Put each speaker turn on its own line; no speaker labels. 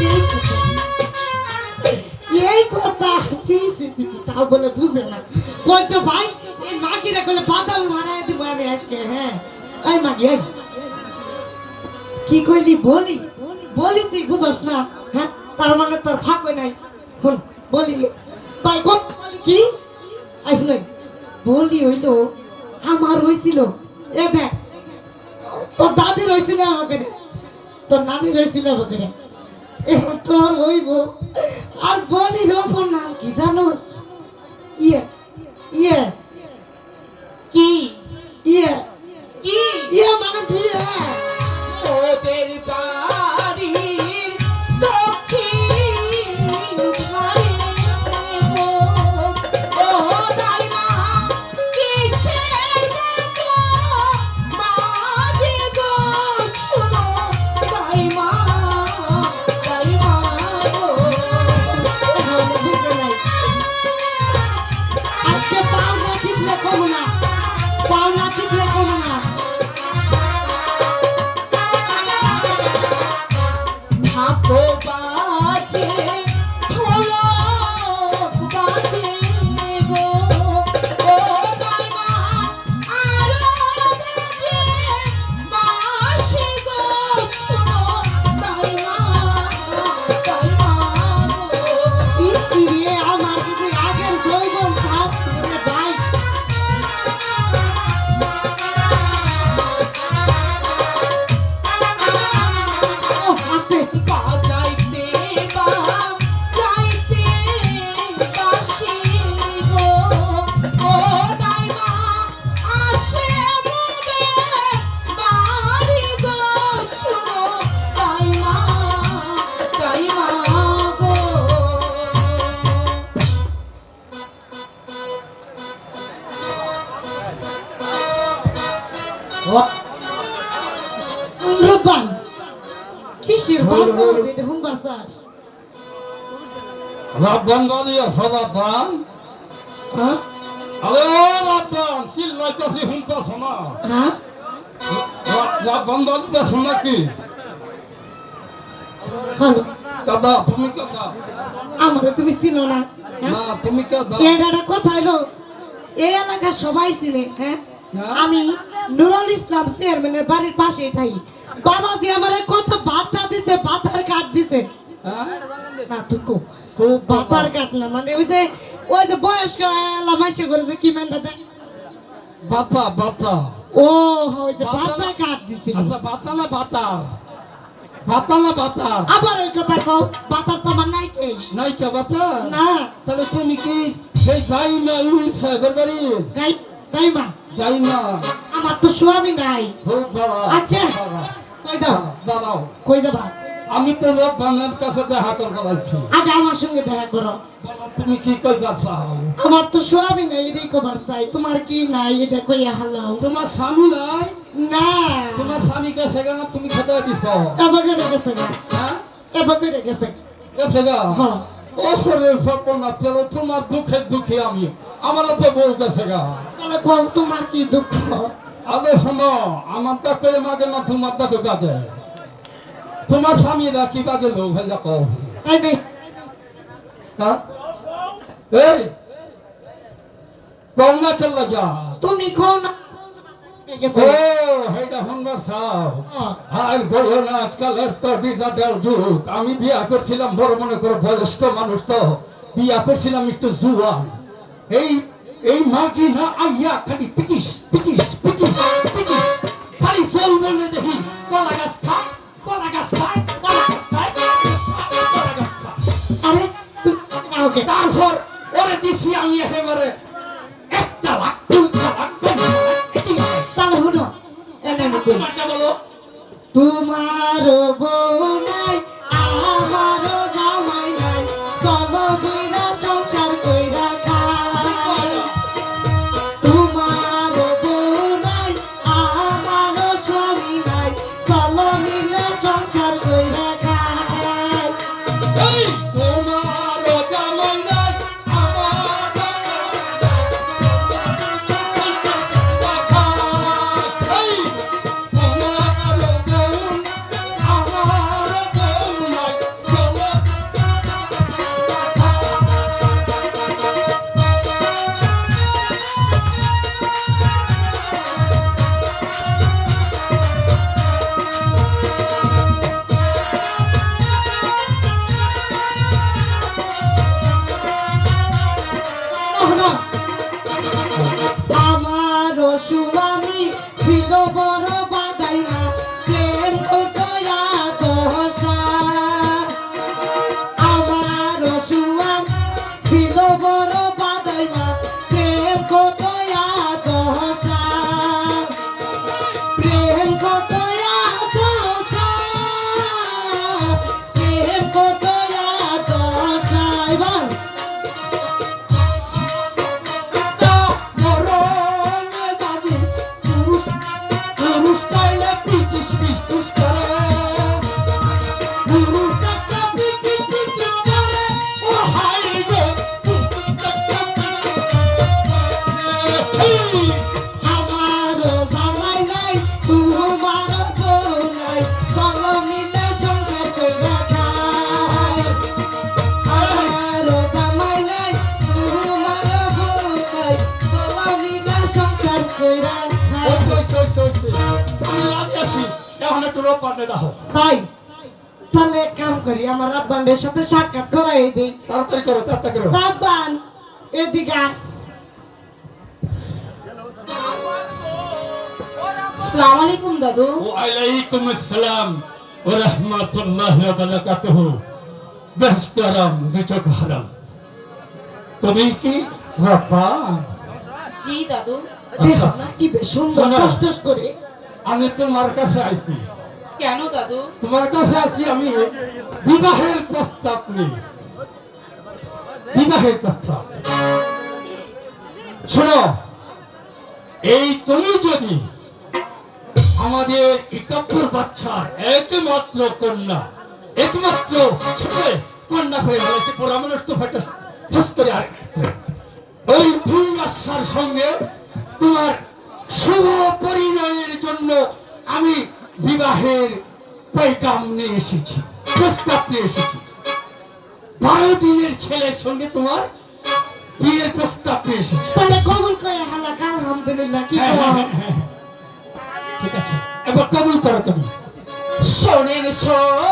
এই কথা, এই কথা তাও বলে বুঝে না। কইতো ভাই এই মাগিরা কইলে বাদাম মারাই দিব আমি আজকে। হ্যাঁ এই মাগি এই কি কইলি বলি বলি তুই বুঝস না। হ্যাঁ তার মানে তোর ফাঁক হয় নাই। শুন বলি ভাই কোন বলি কি আই শুনে বলি হইলো আমার হইছিল। এ দেখ তোর দাদির হয়েছিল আমাকে রে, তোর নানির হয়েছিল আমাকে রে, এখন তোর হইব। আর বলির ওপর নাম কি জানোস? ইয়ে ইয়ে
কি
ইয়ে
কি
ইয়ে মানে বিয়ে।
ওদের বাড়ির দক্ষিণ ধারে ও দাইমা কিসের মতো বাজে গো শোনো দাইমা দাইমা গো
এখন বুঝতে নাই। আজকে পাও না টিপলে কমু না, পাও না টিপলে কমু না।
ঢাকো বাজে ঢোলক বাজে গো ও দাইমা আরো বাজে বাঁশি গো শোনো দাইমা দাইমা গো
ইসিরে আমার যদি আগের যৌবন থাকতো রে ভাই। ও আস্তে
বাজাইতে বাজাইতে বাঁশি গো ও দাইমা আসে মোদের বাড়ি গো শোনো দাইমা দাইমা গো
রূপবান কিসের বান্দর এটা হুম বাসাস?
রাব্বান বানিয়া সদাবান
হ্যাঁ
আরে রাব্বান সিল লাইতাছি হুমতা শোনা
হ্যাঁ
রাব্বান বানিয়া শোনা কি
হ্যালো
কাদা তুমি কাদা
আমারে তুমি চিনো না? হ্যাঁ?
না তুমি কাদা
এটা একটা কথা হলো এই এলাকার সবাই চিনে। হ্যাঁ
হ্যাঁ?
আমি নুরুল ইসলাম চেয়ারম্যানের বাড়ির পাশেই থাকি। বাবাজি আমারে কত বার্তা দিছে, বাতার কাট দিছে।
হ্যাঁ
না তুই কো
খুব
বাতার কাট না মানে ওই যে বয়স্ক এলা মাইসে করে যে কি মেনটা দেখ।
বাতা বাতা
ও ওই যে বাতার কাট দিছিল।
আচ্ছা বাতা না বাতা বাতা না বাতা
আবার ওই কথা কও বাতার তো আমার নাই কে
নাই কে বাতা
না
তাহলে তুমি কি সেই যাই না উই সাহেবের বাড়ি
গাই গাই মা
যাই না
আমার তো স্বামী নাই।
খুব ভালো
আচ্ছা কই দাও
দাঁড়াও
কই যাবা?
আমি তো রব্বানের কাছে দেখা করতে যাচ্ছি
আগে আমার সঙ্গে দেখা করো।
বলো, তুমি কি কইবা চাও
আমার তো স্বামী নাই এটাই কবার চাই। তোমার কি নাই এটা কইয়া হালাও।
তোমার স্বামী নাই
না
তোমার স্বামী গেছে কেন তুমি খেতে দিছ
এবার করে গেছে গা,
হ্যাঁ
এবার করে গেছে।
গেছে গা
হ্যাঁ
ওরে সপনা পেল তোমার দুঃখের দুঃখী আমি আমার তো বউ গেছে গা
তাহলে কও তোমার কি দুঃখ?
আরে শোনো আমার তাকে মাগে না তোমার তাকে বাগে তোমার স্বামী রাখি বাগে লোক হয়ে যাও
তাই নাই
হ্যাঁ এই কম না চল যা
তুমি কও না গেছে।
ও হেডা হনবার সাহ
হ্যাঁ।
আর বলো না আজকালের তো ডিজিটাল যুগ আমি বিয়া করছিলাম বড় মনে করো বয়স্ক মানুষ তো বিয়া করছিলাম একটু জুয়ান এই এই মা কি না আইয়া খালি পিটিস পিটিস পিটিস পিটিস খালি চল বলে দেখি কলা গাছ খায় কলা গাছ খায় কলা গাছ খায় কলা গাছ খায়
আরে তুমি ওকে
তারপর ওরে দিছি আমি একেবারে 1 লাখ 2 লাখ 5 লাখ এটি
তাহলে শুনো এনে আমি কই
তোমারটা বলো
তোমার বউ নাই আমার জামাই নাই চলো কইরা সংসার কইরা খাই। তোমার বউ নাই আমার স্বামী নাই চলো মিলে সংসার কইরা খাই।
এই তোমার জামাই নাই আমার এই তোমার বোন আমার
দয়া দশ ড্রাইভার
মরণে দাদি পুরুষ পুরুষ পাইলে পিটিস পিটিস করে পুরুষ একটা পিটিস পিটিস করে ও হাই গো
আমারও জামাই নাই তোমারও বউ নাই চলো মিলে সংসার কইরা খাই আমারও জামাই নাই তোমারও বউ নাই চলো মিলে সংসার কইরা খাই
আমি রাজি আছি এখন একটু রোপ পাঠে রাখো
তাই তাহলে এক কাম করি আমার রাব্বানের সাথে সাক্ষাৎ করাই দেই
তাড়াতাড়ি করো তাড়াতাড়ি করো
রাব্বান এদিকে আয়।
আসসালামু আলাইকুম দাদু।
ওয়ালাইকুম আসসালাম ওয়া রাহমাতুল্লাহি ওয়া বারাকাতুহু বেহতরম দুচক হারাম তুমি কি বাবা
জি দাদু।
দেখো না কি বেশ সুন্দর
শোনো।
কষ্ট করে
আমি তোমার কাছে আইছি
কেন দাদু?
তোমার কাছে আছি আমি বিবাহের প্রস্তাব নিয়ে বিবাহের প্রস্তাব শোনো এই তুমি যদি আমাদের ইকাপুর বাচ্চার একমাত্র কন্যা একমাত্র ছেলে কন্যা হয়ে রয়েছে পুরা মানুষ তো ফেস করে আর ওই ভুল বাচ্চার সঙ্গে তোমার শুভ পরিণয়ের জন্য আমি বিবাহের পৈগাম নিয়ে এসেছি প্রস্তাব নিয়ে এসেছি 12 দিনের ছেলের সঙ্গে তোমার বিয়ের প্রস্তাব নিয়ে এসেছি
তাহলে কবুল করে হালাক আলহামদুলিল্লাহ কি
হ্যাঁ,
কও?
হ্যাঁ, হ্যাঁ, হ্যাঁ। ঠিক আছে এবার কবুল করো তুমি
শোনেন শোন